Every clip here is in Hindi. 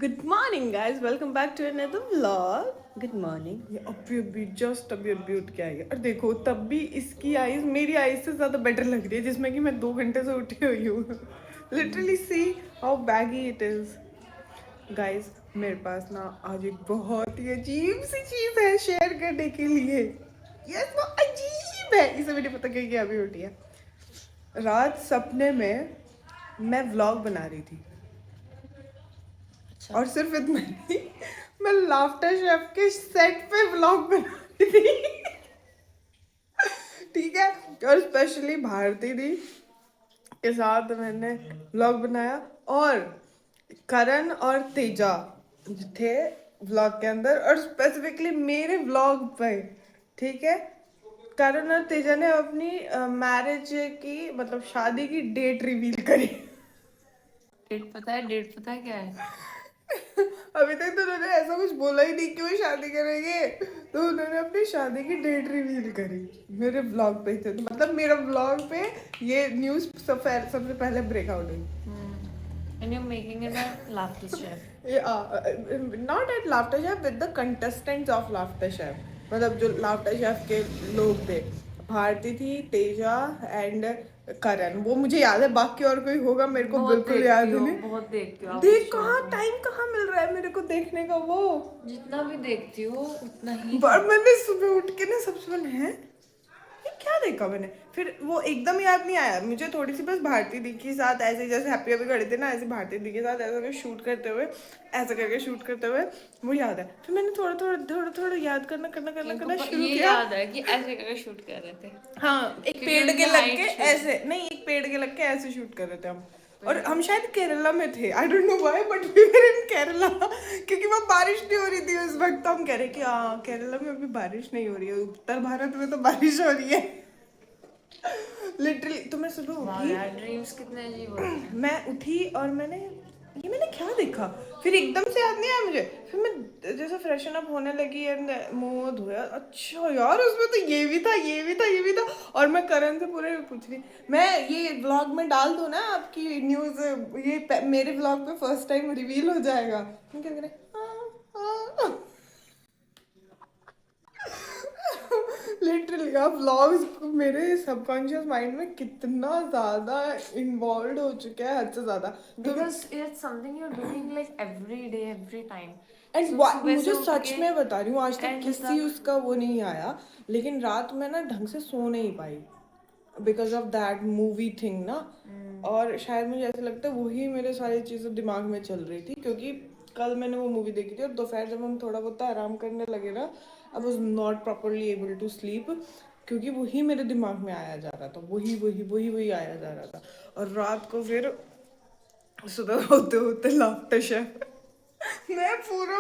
Good morning, guys. Welcome back to another vlog. Good morning. ये अभी उठ के आई है और देखो तब भी इसकी आईज मेरी आईज से ज़्यादा बेटर लग रही है जिसमें कि मैं 2 घंटे से उठी हुई हूँ. Literally see how baggy it is. Guys मेरे पास ना आज एक बहुत ही अजीब सी चीज़ है शेयर करने के लिए. यस वो अजीब है. इसे भी नहीं पता कि अभी उठी है. रात सपने में मैं व्लॉग बना रही थी. और सिर्फ इतना ही मैं लाफ्टर शेफ के सेट पे व्लॉग बना रही थी. ठीक है. और स्पेशली भारती दी के साथ मैंने व्लॉग बनाया और करण और तेजा थे व्लॉग के अंदर और स्पेसिफिकली मेरे व्लॉग पे. ठीक है. करण और तेजा ने अपनी मैरिज की मतलब शादी की डेट रिवील करी. डेट पता है क्या है? अभी तक तो उन्होंने ऐसा कुछ बोला ही नहीं कि वो शादी करेंगे. तो उन्होंने अपनी शादी की डेट रिवील करी मेरे ब्लॉग पे थे. तो मतलब मेरा ब्लॉग पे ये न्यूज़ सबसे पहले ब्रेकआउट हुई. And you're making it a laughter chef. Not at laughter chef with the contestants of laughter chef. मतलब जो लाफ्टर शेफ के लोग थे. भारती थी, तेजा एंड करण. वो मुझे याद है. बाकी और कोई होगा मेरे को बिल्कुल याद ही नहीं. बहुत देखती हो देख कहाँ टाइम कहाँ मिल रहा है मेरे को देखने का. वो जितना भी देखती हो उतना ही. पर मैंने सुबह उठ के ना सबसे पहले है ये क्या देखा मैंने. फिर वो एकदम याद नहीं आया मुझे. थोड़ी सी बस भारती दी के साथ ऐसे जैसे हैप्पी अभी खड़े थे ना ऐसे भारती दी के साथ ऐसा करके शूट करते हुए ऐसा करके शूट करते हुए वो याद है. फिर मैंने थोड़ा याद करना शुरू ये किया. याद है कि ऐसे करके शूट कर रहे थे. हाँ एक क्योंकि पेड़ उनकी के लग height के छोटी. ऐसे नहीं एक पेड़ के लग के ऐसे शूट कर रहे थे हम. और हम शायद केरला में थे. I don't know why but we were in Kerala क्योंकि वहाँ बारिश नहीं हो रही थी उस वक्त. तो हम कह रहे कि हाँ केरला में अभी बारिश नहीं हो रही है. उत्तर भारत में तो बारिश हो रही है. लिटरली. तो मैं सुबह वाह उठी. यार, ड्रीम्स कितने अजीब होते हैं. मैं उठी और मैंने क्या देखा. फिर एकदम से याद नहीं आया मुझे. फिर मैं जैसे फ्रेशन अप होने लगी एंड मुंह धोया. अच्छा यार उसमें तो ये भी था ये भी था ये भी था. और मैं करण से पूरे पूछ रही मैं ये व्लॉग में डाल दूँ ना आपकी न्यूज़. ये मेरे व्लॉग पे फर्स्ट टाइम रिवील हो जाएगा. हम क्या करें. हाँ. लिटरली आप व्लॉग्स मेरे सबकॉन्शियस माइंड में कितना ज़्यादा इन्वॉल्व हो चुका है हद से ज़्यादा. Because it's something you're doing like every day, every time. And सुबह मुझे से उठ सच के में बता रही हूँ आज तक एंड किसी तक. उसका वो नहीं आया. लेकिन रात में ना ढंग से सो नहीं पाई because of that movie thing ना. और शायद मुझे ऐसा लगता है वही मेरे सारी चीज़ें दिमाग में चल रही थी क्योंकि कल मैंने वो मूवी देखी थी और दोपहर जब हम थोड़ा बहुत आराम करने लगे ना I was not properly able to sleep क्योंकि वही मेरे दिमाग में आया जा रहा था. वही आया जा रहा था. और रात को फिर सुबह होते होते लाफ्टर शेफ. मैं पूरा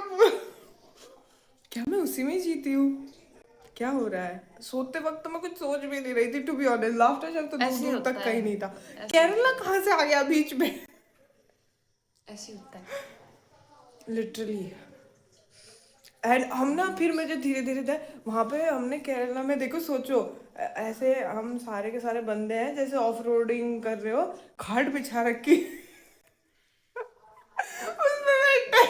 क्या मैं उसी में जीती हूँ. क्या हो रहा है. सोते वक्त तो मैं कुछ सोच भी नहीं रही थी to be honest. Laughter chef तो दूर ऐसे ही दूर होता तक है. कहीं नहीं था. ऐसे केरला कहाँ से आ गया बीच में. ऐसे होता है. लिटरली. एंड हम ना फिर मुझे धीरे धीरे वहाँ पे हमने केरला में देखो सोचो ऐसे हम सारे के सारे बंदे हैं जैसे ऑफ रोडिंग कर रहे हो. खाट बिछा रखी उसमें बैठे.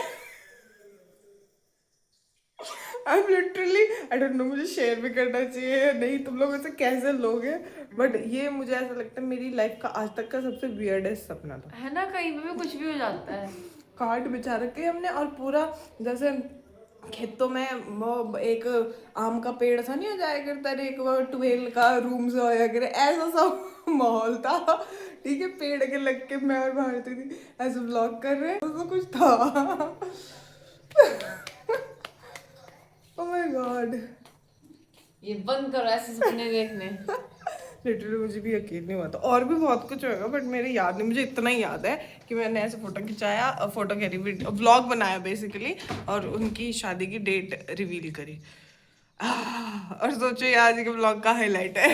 I am literally I don't no मुझे शेयर भी करना चाहिए या नहीं. तुम लोग ऐसे कैसे लोग हैं. बट ये मुझे ऐसा लगता है मेरी लाइफ का आज तक का सबसे वियर्डेस्ट सपना था. है ना, कहीं पे भी कुछ भी हो जाता है. काट बिछा रखे हमने और पूरा जैसे खेतों में वो एक आम का पेड़ सा नहीं हो जाया करता है एक वो 12 का रूम से होया करे ऐसा सा माहौल था. ठीक है. पेड़ के लग के मैं और भारती थी ऐसे ब्लॉग कर रहे हैं. तो कुछ था. Oh my God. ये बंद करो ऐसे सपने देखने. लिटरली मुझे भी यकीन नहीं हुआ था. और भी बहुत कुछ होगा बट मेरे याद नहीं. मुझे इतना ही याद है कि मैंने ऐसे फोटो खिंचाया फोटो कह रही व्लॉग बनाया बेसिकली और उनकी शादी की डेट रिवील करी. और सोचो ये आज के व्लॉग का हाईलाइट है.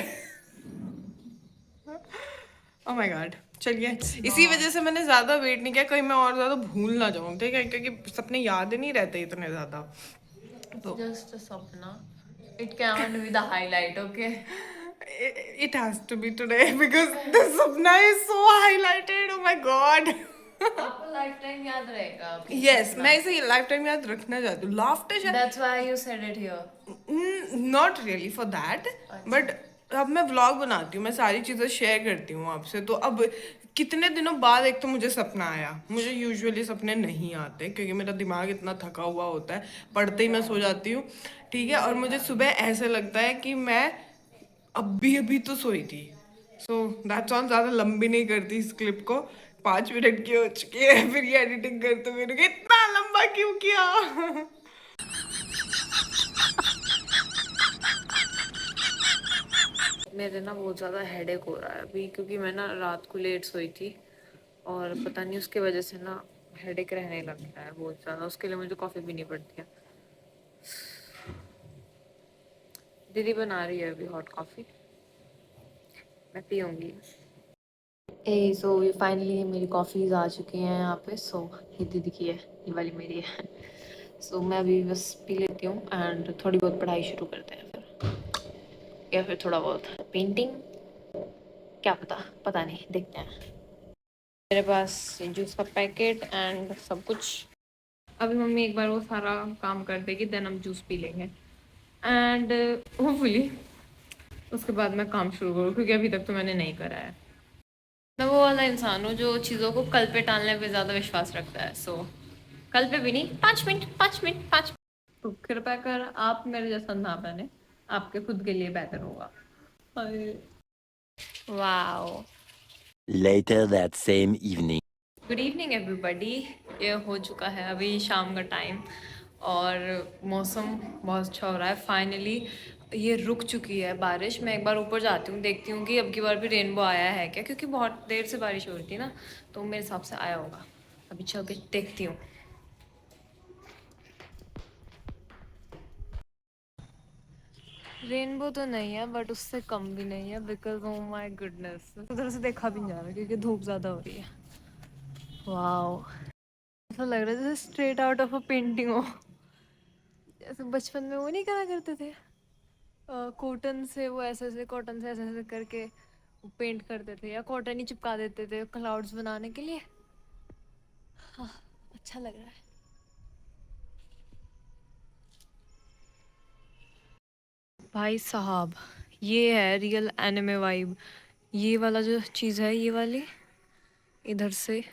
Oh my God. चलिए इसी वजह से मैंने ज़्यादा वेट नहीं किया कहीं मैं और ज़्यादा भूल ना जाऊँ. ठीक है. क्योंकि सपने याद नहीं रहते इतने ज़्यादा. तो Just a sapna. It can't be the highlight, okay? it has to be today because the sapna is so highlighted. Oh my god. आपको लाइफ टाइम याद रहेगा आपको यस, हंसना। मैं इसे लाइफ टाइम याद रखना चाहती हूँ। लाफ्टर शायद That's why you said it here. Not really for that, अच्छा। बट अब मैं व्लॉग बनाती हूँ, मैं सारी चीज़ें शेयर करती हूँ आपसे, तो अब कितने दिनों बाद एक तो मुझे सपना आया। मुझे यूजुअली सपने नहीं आते क्योंकि मेरा दिमाग इतना थका हुआ होता है, पढ़ते ही मैं सो जाती हूँ, ठीक है। और मुझे सुबह ऐसे लगता है कि मैं अभी अभी तो सोई थी। सो दैट्स ऑन, ज़्यादा लंबी नहीं करती इस क्लिप को, 5 मिनट की हो चुकी है, फिर ये एडिटिंग करते मेरे को इतना लंबा क्यों किया। मेरे ना बहुत ज़्यादा हेडेक हो रहा है अभी, क्योंकि मैं ना रात को लेट सोई थी और पता नहीं उसके वजह से ना हेडेक रहने लग गया है बहुत ज़्यादा। उसके लिए मुझे कॉफ़ी पीनी पड़ती है। दीदी बना रही है अभी हॉट कॉफ़ी, मैं पीऊँगी। ए सो ये फाइनली मेरी कॉफ़ीज आ चुकी हैं यहाँ पे। सो ये दीदी की है, ये वाली मेरी है। सो मैं अभी बस पी लेती हूँ एंड थोड़ी बहुत पढ़ाई शुरू करते हैं फिर, या फिर थोड़ा बहुत पेंटिंग, क्या पता, पता नहीं, देखते हैं। मेरे पास जूस का पैकेट एंड सब कुछ। अभी मम्मी एक बार वो सारा काम कर देगी, देन हम जूस पी लेंगे एंड होपफुली उसके बाद मैं काम शुरू करूँ, क्योंकि अभी तक तो मैंने नहीं करा है। मैं वो वाला इंसान हूँ जो चीज़ों को कल पे टालने पे ज़्यादा विश्वास रखता है। सो कल पे भी नहीं, 5 मिनट 5 मिनट 5 मिनट। तो कृपया कर आप मेरे जैसा ना बने, आपके खुद के लिए बेहतर होगा। Wow. Later that same evening. Good evening everybody. ये हो चुका है अभी शाम का टाइम और मौसम बहुत अच्छा हो रहा है। फाइनली ये रुक चुकी है बारिश। मैं एक बार ऊपर जाती हूँ, देखती हूँ कि अब की बार भी रेनबो आया है क्या, क्योंकि बहुत देर से बारिश हो रही थी ना, तो मेरे हिसाब से आया होगा। अभी चल के देखती हूँ। रेनबो तो नहीं है बट उससे कम भी नहीं है, बिकॉज ओ माई गुडनेस उधर से देखा भी नहीं जा रहा क्योंकि धूप ज़्यादा हो रही है। वाओ, ऐसा लग रहा है जैसे straight out of a painting हो। जैसे बचपन में वो नहीं करा करते थे, कॉटन से, वो ऐसे ऐसे कॉटन से ऐसे ऐसे करके वो पेंट करते थे, या कॉटन ही चिपका देते थे क्लाउड्स बनाने के लिए। हाँ, अच्छा लग रहा है। भाई साहब, ये है रियल एनिमे वाइब। ये वाला जो चीज़ है, ये वाली इधर से,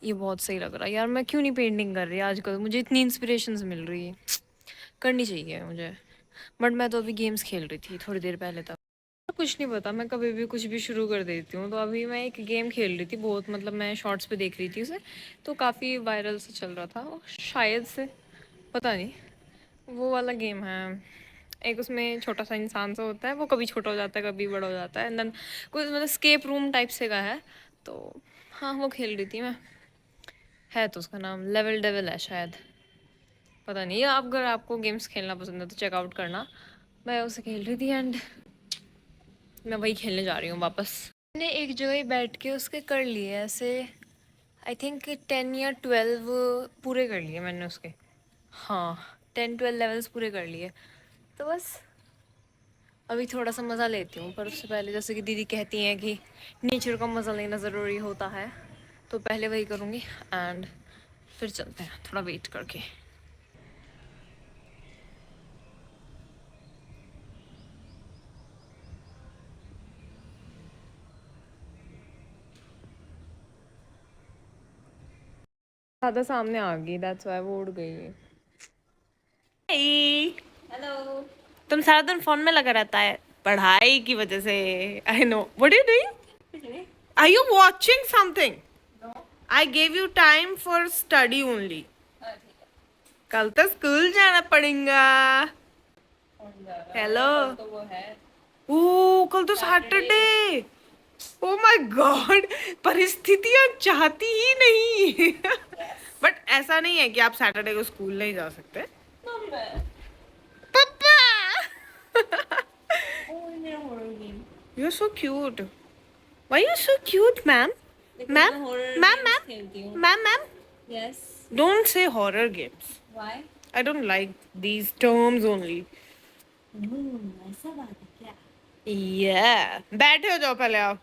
ये बहुत सही लग रहा है यार। मैं क्यों नहीं पेंटिंग कर रही आजकल, मुझे इतनी इंस्पिरेशंस मिल रही है, करनी चाहिए मुझे। बट मैं तो अभी गेम्स खेल रही थी थोड़ी देर पहले तक। कुछ नहीं पता, मैं कभी भी कुछ भी शुरू कर देती हूँ। तो अभी मैं एक गेम खेल रही थी, बहुत मतलब मैं शॉर्ट्स पे देख रही थी उसे, तो काफ़ी वायरल से चल रहा था और शायद से, पता नहीं, वो वाला गेम है। एक उसमें छोटा सा इंसान सा होता है, वो कभी छोटा हो जाता है कभी बड़ा हो जाता है, एंड देन कुछ मतलब स्केप रूम टाइप से का है। तो हाँ, वो खेल रही थी मैं। है तो उसका नाम लेवल डेवल है शायद, पता नहीं। आप अगर आपको गेम्स खेलना पसंद है तो चेकआउट करना। मैं उसे खेल रही थी एंड मैं वही खेलने जा रही हूँ वापस। मैंने एक जगह ही बैठ के उसके कर लिए ऐसे, आई थिंक 10 या 12 पूरे कर लिए मैंने उसके। हाँ, 10-12 लेवल्स पूरे कर लिए। तो बस अभी थोड़ा सा मज़ा लेती हूँ, पर उससे पहले जैसे कि दीदी कहती हैं कि नेचर का मज़ा लेना ज़रूरी होता है, तो पहले वही करूँगी एंड फिर चलते हैं थोड़ा वेट करके। ज़्यादा सामने आ गई, दैट्स व्हाई वो उड़ गई। हेलो। तुम सारा दिन फोन में लगा रहता है पढ़ाई की वजह से। I know, what are you doing? Are you watching something? I gave you time for study only. कल तो स्कूल जाना पड़ेगा। हेलो। तो वो है ओ, कल तो सैटरडे। ओ माय गॉड, परिस्थितियां चाहती ही नहीं। बट ऐसा नहीं है कि आप सैटरडे को स्कूल नहीं जा सकते। पापा। You are so cute. Why you so cute, ma'am? Ma'am? Ma'am, ma'am? Ma'am, ma'am? Yes. Don't say horror games. Why? I don't like these terms only. ऐसा बात है क्या? Yeah. बैठे हो जाओ पहले आप।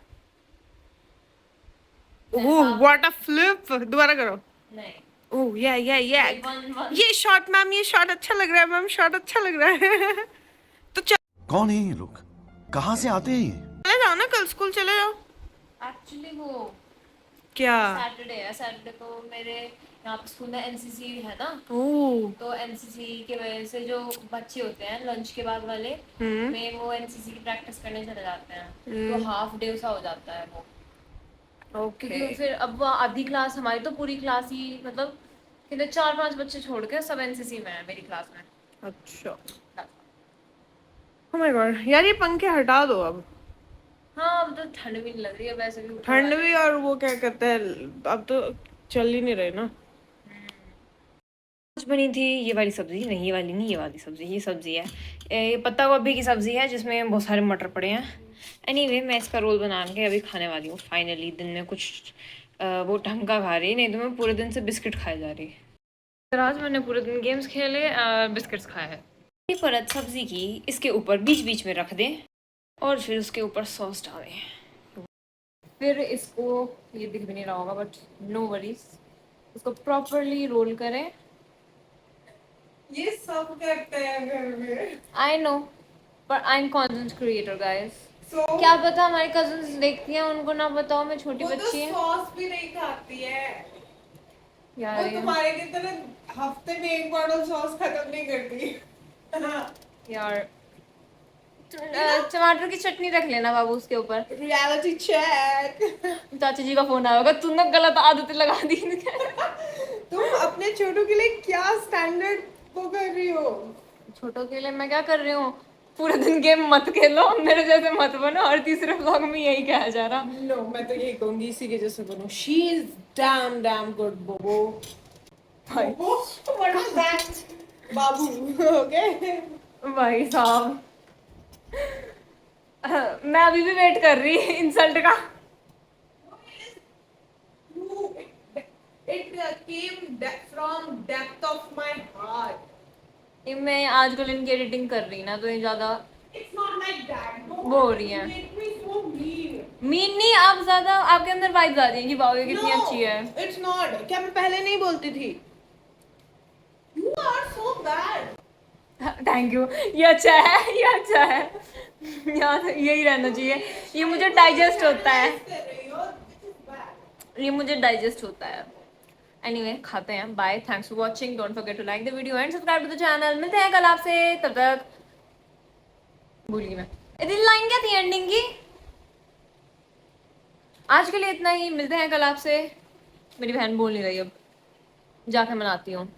ओह व्हाट अ फ्लिप, दोबारा करो। नहीं ओह या वन ये शॉट मैम, ये शॉट अच्छा लग रहा है मैम, शॉट अच्छा लग रहा है। तो कौन है ये लोग? कहाँ से आते हैं ये? चले जाओ ना, कल स्कूल चले जाओ। एक्चुअली वो क्या? सैटरडे है, सैटरडे को मेरे यहाँ पे स्कूल में एनसीसी है ना, ओह तो एनसीसी की वजह से जो बच्चे होते हैं लंच के बाद वाले में वो एनसीसी की प्रैक्टिस करने चले जाते हैं, तो हाफ डे सा हो जाता है वो। ओके। क्योंकि फिर अब वो आधी क्लास, हमारी तो पूरी क्लास ही मतलब कितने 4-5 बच्चे छोड़ के सब एनसीसी में है मेरी क्लास में। अच्छा ओह माय गॉड यार, ये पंखे हटा दो अब। हाँ अब तो ठंड भी नहीं लग रही है वैसे भी, ऊपर ठंड वाले। भी, और वो क्या कहते हैं, अब तो चल ही नहीं रहे ना। आज बनी थी ये वाली सब्जी, नहीं ये वाली नहीं, ये वाली सब्जी, ये सब्जी है, ये पत्ता गोभी की सब्जी है जिसमें बहुत सारे मटर पड़े हैं। एनीवे मैं इसका रोल बना के अभी खाने वाली हूँ फाइनली। दिन में कुछ वो ढंग का खा रही, नहीं तो मैं पूरे दिन से बिस्किट खाए जा रही। फिर आज मैंने पूरे दिन गेम्स खेले, बिस्किट्स खाए हैं। ये परत सब्जी की इसके ऊपर बीच बीच में रख दें और फिर उसके ऊपर सॉस डालें। फिर इसको, ये दिख भी नहीं रहा होगा बट नो वरीज, इसको प्रॉपरली रोल करें। ये सब करते हैं घर में। आई नो पर I am content creator guys. So, क्या पता हमारी कजन्स देखती हैं, उनको ना बताओ मैं छोटी वो तो बच्ची है सॉस भी नहीं खाती है। यार। वो तुम्हारे की तरह हफ्ते में एक बॉटल सॉस खत्म नहीं करती। यार टमाटर की चटनी रख लेना बाबू उसके ऊपर। Reality check. चाचा जी का फोन आया होगा, तूने गलत आदतें लगा दी। तुम अपने छोटू के लिए क्या स्टैंडर्ड वो कर रही हो? छोटों के लिए मैं क्या कर रही हूँ, पूरे दिन गेम मत खेलो, मेरे जैसे मत बनो, और तीसरे व्लॉग में यही कहा जा रहा। नो मैं तो यही कहूंगी इसी के जैसे बनो। शी इज डैम गुड बोबो। बोबो what is that? Babu okay भाई साहब मैं अभी भी वेट कर रही इंसल्ट का। It came from depth of my heart. ये मैं आजकल इनकी एडिटिंग कर रही ना, तो ये ज्यादा It's not like that. No, वो हो रही है। you make me so mean. Mean नहीं, आप ज्यादा, आपके अंदर वाइब्स आ रही है कि वाओ ये कितनी अच्छी है। It's not. क्या मैं पहले नहीं बोलती थी? You are so bad. Thank you, ये अच्छा है, ये अच्छा है, यार यही रहना चाहिए, ये मुझे डाइजेस्ट होता है, कर रही हो? This is bad. ये मुझे डाइजेस्ट होता है। एनीवे खाते हैं, bye, thanks for watching, don't forget to like the video and subscribe to the channel. मिलते हैं कल आपसे, तब तक भूल गई मैं इतनी लाइन क्या थी एंडिंग की। आज के लिए इतना ही, मिलते हैं कल आपसे। मेरी बहन बोल नहीं रही, अब जाके मनाती हूँ।